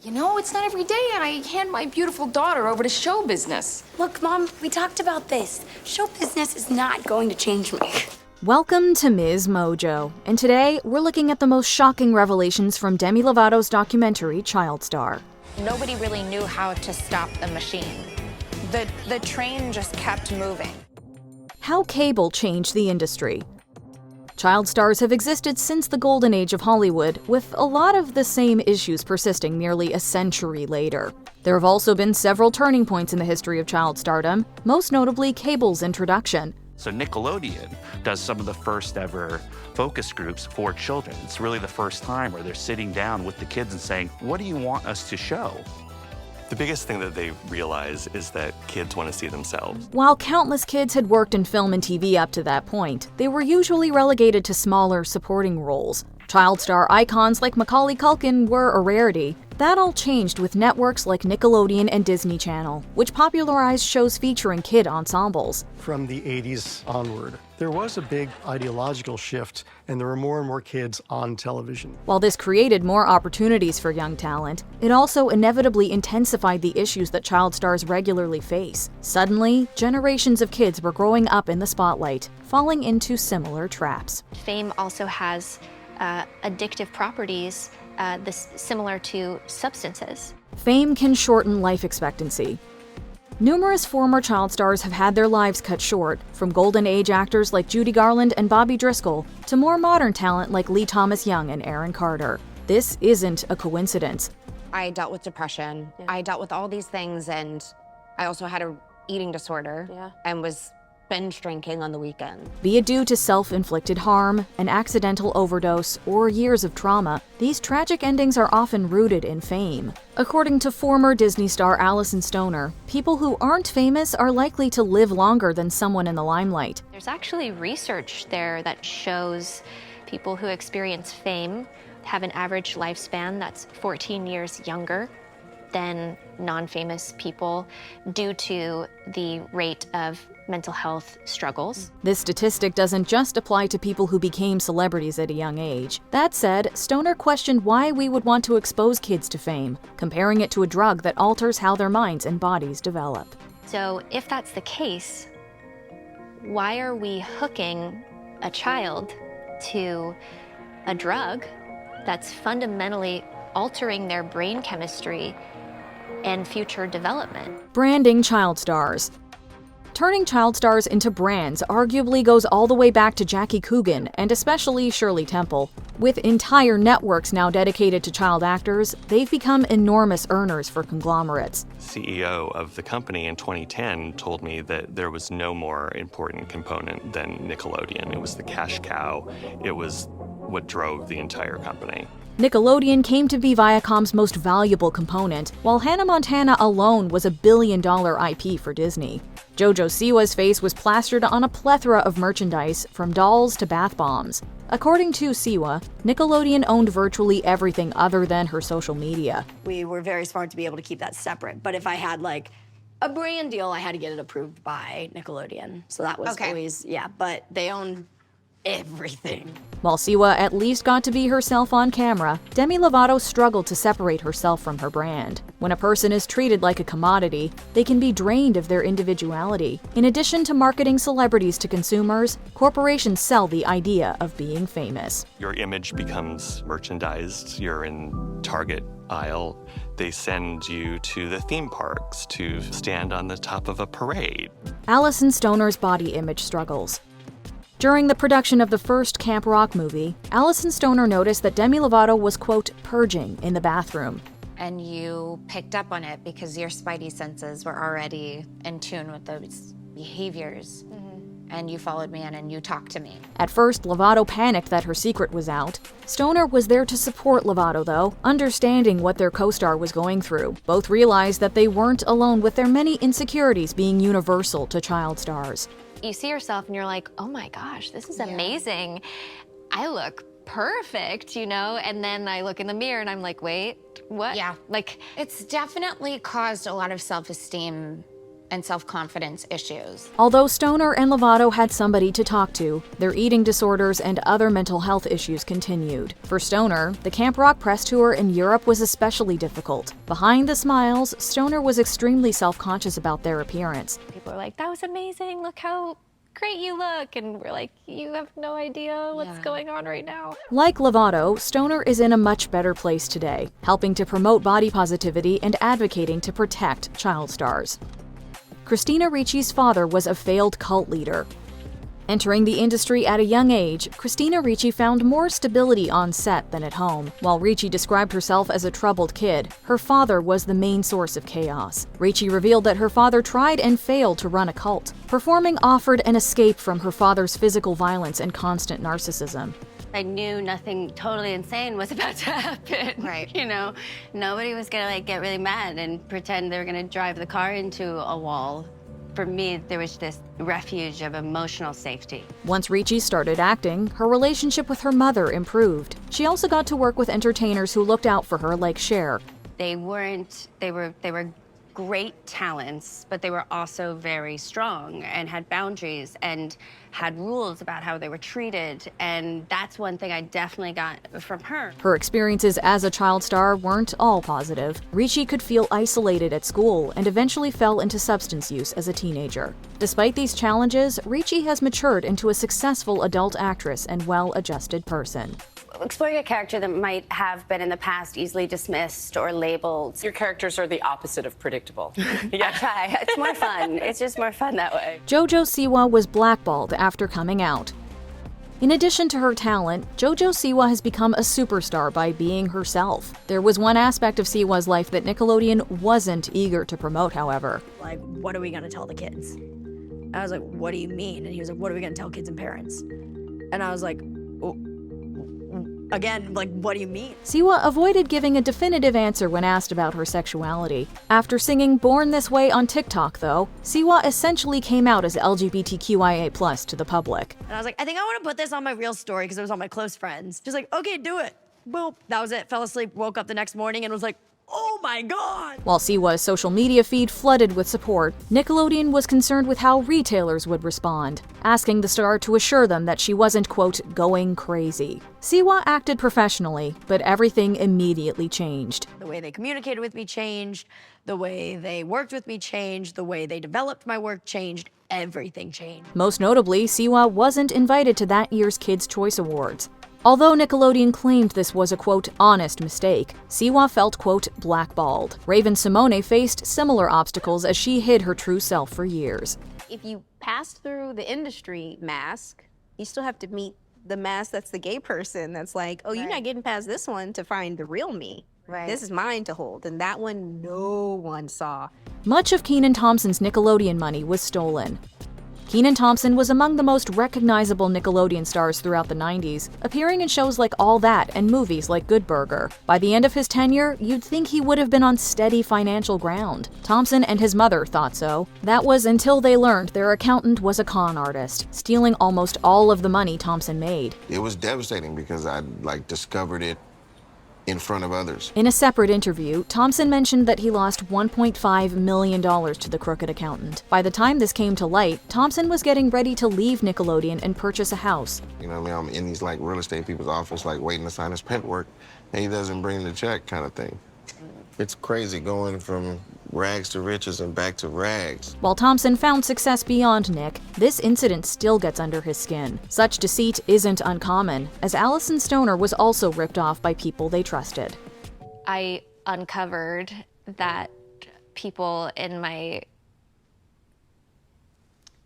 You know, it's not every day I hand my beautiful daughter over to show business. Look, Mom, we talked about this. Show business is not going to change me. Welcome to MsMojo, and today we're looking at the most shocking revelations from Demi Lovato's documentary, Child Star. Nobody really knew how to stop the machine. The train just kept moving. How cable changed the industry. Child stars have existed since the golden age of Hollywood, with a lot of the same issues persisting nearly a century later. There have also been several turning points in the history of child stardom, most notably cable's introduction. So Nickelodeon does some of the first ever focus groups for children. It's really the first time where they're sitting down with the kids and saying, what do you want us to show? The biggest thing that they realize is that kids want to see themselves. While countless kids had worked in film and TV up to that point, they were usually relegated to smaller supporting roles. Child star icons like Macaulay Culkin were a rarity. That all changed with networks like Nickelodeon and Disney Channel, which popularized shows featuring kid ensembles. From the 80s onward, there was a big ideological shift, and there were more and more kids on television. While this created more opportunities for young talent, it also inevitably intensified the issues that child stars regularly face. Suddenly, generations of kids were growing up in the spotlight, falling into similar traps. Fame also has addictive properties similar to substances. Fame can shorten life expectancy. Numerous former child stars have had their lives cut short, from golden age actors like Judy Garland and Bobby Driscoll to more modern talent like Lee Thomas Young and Aaron Carter. This isn't a coincidence. I dealt with depression. Yeah. I dealt with all these things, and I also had an eating disorder and was binge drinking on the weekend. Be it due to self-inflicted harm, an accidental overdose, or years of trauma, these tragic endings are often rooted in fame. According to former Disney star Allison Stoner, people who aren't famous are likely to live longer than someone in the limelight. There's actually research there that shows people who experience fame have an average lifespan that's 14 years younger than non-famous people due to the rate of mental health struggles. This statistic doesn't just apply to people who became celebrities at a young age. That said, Stoner questioned why we would want to expose kids to fame, comparing it to a drug that alters how their minds and bodies develop. So if that's the case, why are we hooking a child to a drug that's fundamentally altering their brain chemistry and future development? Branding child stars. Turning child stars into brands arguably goes all the way back to Jackie Coogan and especially Shirley Temple. With entire networks now dedicated to child actors, they've become enormous earners for conglomerates. CEO of the company in 2010 told me that there was no more important component than Nickelodeon. It was the cash cow. It was what drove the entire company. Nickelodeon came to be Viacom's most valuable component, while Hannah Montana alone was a billion-dollar IP for Disney. JoJo Siwa's face was plastered on a plethora of merchandise, from dolls to bath bombs. According to Siwa, Nickelodeon owned virtually everything other than her social media. We were very smart to be able to keep that separate, but if I had like a brand deal, I had to get it approved by Nickelodeon. So that was always, but they own everything. While Siwa at least got to be herself on camera, Demi Lovato struggled to separate herself from her brand. When a person is treated like a commodity, they can be drained of their individuality. In addition to marketing celebrities to consumers, corporations sell the idea of being famous. Your image becomes merchandised. You're in Target aisle. They send you to the theme parks to stand on the top of a parade. Allison Stoner's body image struggles. During the production of the first Camp Rock movie, Alyson Stoner noticed that Demi Lovato was, quote, purging in the bathroom. And you picked up on it because your spidey senses were already in tune with those behaviors. And you followed me in and you talked to me. At first, Lovato panicked that her secret was out. Stoner was there to support Lovato, though, understanding what their co-star was going through. Both realized that they weren't alone, with their many insecurities being universal to child stars. You see yourself and you're like, oh my gosh, this is amazing. I look perfect, you know? And then I look in the mirror and I'm like, wait, what? Yeah. Like, it's definitely caused a lot of self-esteem and self-confidence issues. Although Stoner and Lovato had somebody to talk to, their eating disorders and other mental health issues continued. For Stoner, the Camp Rock press tour in Europe was especially difficult. Behind the smiles, Stoner was extremely self-conscious about their appearance. People were like, that was amazing, look how great you look. And we're like, you have no idea what's going on right now. Like Lovato, Stoner is in a much better place today, helping to promote body positivity and advocating to protect child stars. Christina Ricci's father was a failed cult leader. Entering the industry at a young age, Christina Ricci found more stability on set than at home. While Ricci described herself as a troubled kid, her father was the main source of chaos. Ricci revealed that her father tried and failed to run a cult. Performing offered an escape from her father's physical violence and constant narcissism. I knew nothing totally insane was about to happen. Right. You know, nobody was gonna like get really mad and pretend they were gonna drive the car into a wall. For me, there was this refuge of emotional safety. Once Ricci started acting, her relationship with her mother improved. She also got to work with entertainers who looked out for her like Cher. They were great talents, but they were also very strong and had boundaries and had rules about how they were treated. And that's one thing I definitely got from her. Her experiences as a child star weren't all positive. Ricci could feel isolated at school and eventually fell into substance use as a teenager. Despite these challenges, Ricci has matured into a successful adult actress and well-adjusted person. Exploring a character that might have been in the past easily dismissed or labeled. Your characters are the opposite of predictable. I try. It's more fun. It's just more fun that way. JoJo Siwa was blackballed after coming out. In addition to her talent, JoJo Siwa has become a superstar by being herself. There was one aspect of Siwa's life that Nickelodeon wasn't eager to promote, however. Like, what are we gonna tell the kids? And I was like, what do you mean? And he was like, what are we gonna tell kids and parents? And I was like, oh. Again, like, what do you mean? Siwa avoided giving a definitive answer when asked about her sexuality. After singing Born This Way on TikTok, though, Siwa essentially came out as LGBTQIA+ to the public. And I was like, I think I want to put this on my real story because it was on my close friends. She's like, okay, do it. Boop. That was it. Fell asleep, woke up the next morning and was like, oh my God! While Siwa's social media feed flooded with support, Nickelodeon was concerned with how retailers would respond, asking the star to assure them that she wasn't, quote, going crazy. Siwa acted professionally, but everything immediately changed. The way they communicated with me changed, the way they worked with me changed, the way they developed my work changed, everything changed. Most notably, Siwa wasn't invited to that year's Kids' Choice Awards. Although Nickelodeon claimed this was a, quote, honest mistake, Siwa felt, quote, blackballed. Raven Simone faced similar obstacles as she hid her true self for years. If you pass through the industry mask, you still have to meet the mask that's the gay person that's like, oh, you're not getting past this one to find the real me. Right. This is mine to hold, and that one no one saw. Much of Keenan Thompson's Nickelodeon money was stolen. Keenan Thompson was among the most recognizable Nickelodeon stars throughout the 90s, appearing in shows like All That and movies like Good Burger. By the end of his tenure, you'd think he would have been on steady financial ground. Thompson and his mother thought so. That was until they learned their accountant was a con artist, stealing almost all of the money Thompson made. It was devastating because I discovered it in front of others. In a separate interview, Thompson mentioned that he lost $1.5 million to the crooked accountant. By the time this came to light, Thompson was getting ready to leave Nickelodeon and purchase a house. You know what I mean? I'm in these real estate people's office waiting to sign his paperwork, and he doesn't bring the check kind of thing. It's crazy going from rags to riches and back to rags. While Thompson found success beyond Nick, this incident still gets under his skin. Such deceit isn't uncommon, as Allison Stoner was also ripped off by people they trusted. I uncovered that people in my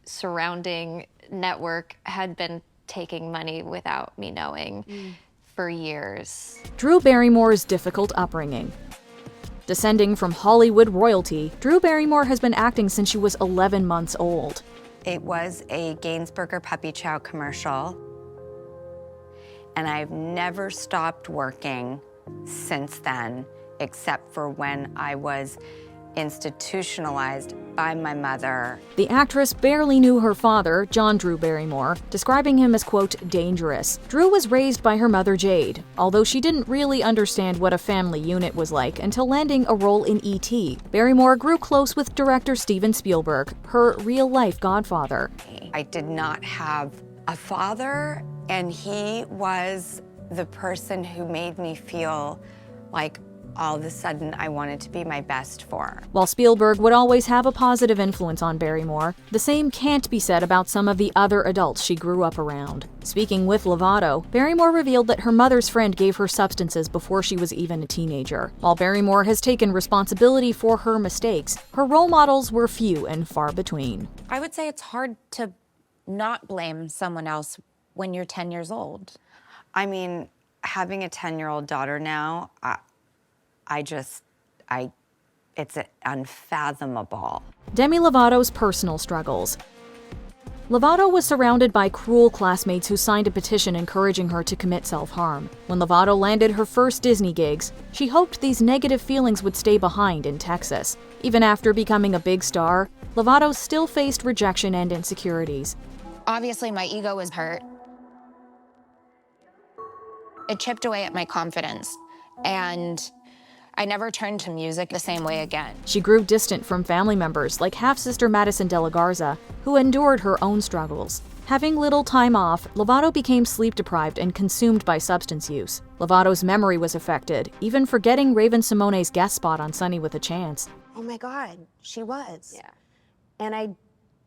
surrounding network had been taking money without me knowing for years. Drew Barrymore's difficult upbringing. Descending from Hollywood royalty, Drew Barrymore has been acting since she was 11 months old. It was a Gainsburger Puppy Chow commercial, and I've never stopped working since then, except for when I was institutionalized by my mother. The actress barely knew her father, John Drew Barrymore, describing him as, quote, dangerous. Drew was raised by her mother, Jade, although she didn't really understand what a family unit was like until landing a role in E.T. Barrymore grew close with director Steven Spielberg, her real-life godfather. I did not have a father, and he was the person who made me feel like all of a sudden I wanted to be my best for. While Spielberg would always have a positive influence on Barrymore, the same can't be said about some of the other adults she grew up around. Speaking with Lovato, Barrymore revealed that her mother's friend gave her substances before she was even a teenager. While Barrymore has taken responsibility for her mistakes, her role models were few and far between. I would say it's hard to not blame someone else when you're 10 years old. I mean, having a 10-year-old daughter now, it's unfathomable. Demi Lovato's personal struggles. Lovato was surrounded by cruel classmates who signed a petition encouraging her to commit self-harm. When Lovato landed her first Disney gigs, she hoped these negative feelings would stay behind in Texas. Even after becoming a big star, Lovato still faced rejection and insecurities. Obviously, my ego was hurt. It chipped away at my confidence, and I never turned to music the same way again. She grew distant from family members like half-sister Madison De La Garza, who endured her own struggles. Having little time off, Lovato became sleep-deprived and consumed by substance use. Lovato's memory was affected, even forgetting Raven-Symoné's guest spot on Sunny with a Chance. Oh my God, she was. Yeah.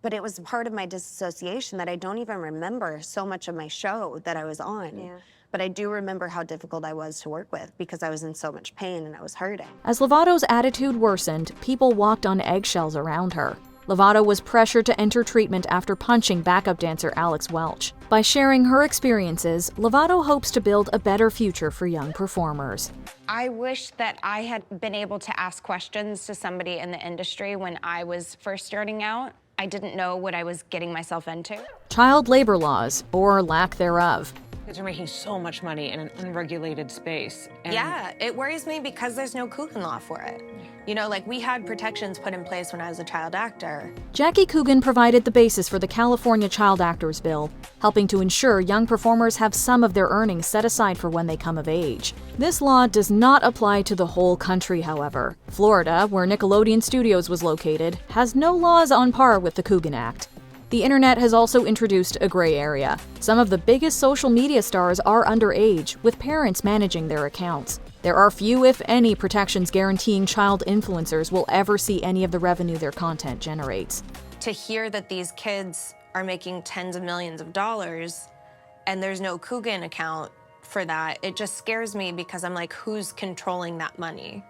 But it was part of my disassociation that I don't even remember so much of my show that I was on. Yeah. But I do remember how difficult I was to work with because I was in so much pain and I was hurting. As Lovato's attitude worsened, people walked on eggshells around her. Lovato was pressured to enter treatment after punching backup dancer Alex Welch. By sharing her experiences, Lovato hopes to build a better future for young performers. I wish that I had been able to ask questions to somebody in the industry when I was first starting out. I didn't know what I was getting myself into. Child labor laws, or lack thereof. Kids are making so much money in an unregulated space. Yeah, it worries me because there's no Coogan law for it. You know, like we had protections put in place when I was a child actor. Jackie Coogan provided the basis for the California Child Actors Bill, helping to ensure young performers have some of their earnings set aside for when they come of age. This law does not apply to the whole country, however. Florida, where Nickelodeon Studios was located, has no laws on par with the Coogan Act. The internet has also introduced a gray area. Some of the biggest social media stars are underage, with parents managing their accounts. There are few, if any, protections guaranteeing child influencers will ever see any of the revenue their content generates. To hear that these kids are making tens of millions of dollars and there's no Coogan account for that, it just scares me because I'm like, who's controlling that money?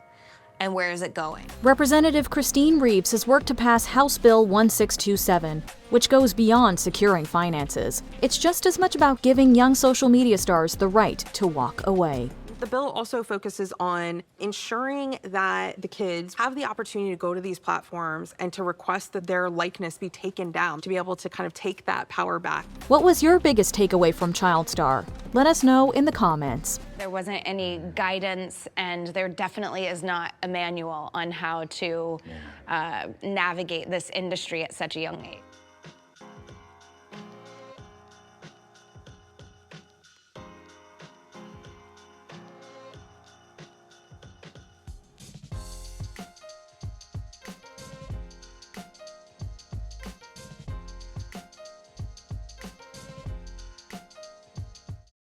And where is it going? Representative Christine Reeves has worked to pass House Bill 1627, which goes beyond securing finances. It's just as much about giving young social media stars the right to walk away. The bill also focuses on ensuring that the kids have the opportunity to go to these platforms and to request that their likeness be taken down, to be able to kind of take that power back. What was your biggest takeaway from Child Star? Let us know in the comments. There wasn't any guidance, and there definitely is not a manual on how to navigate this industry at such a young age.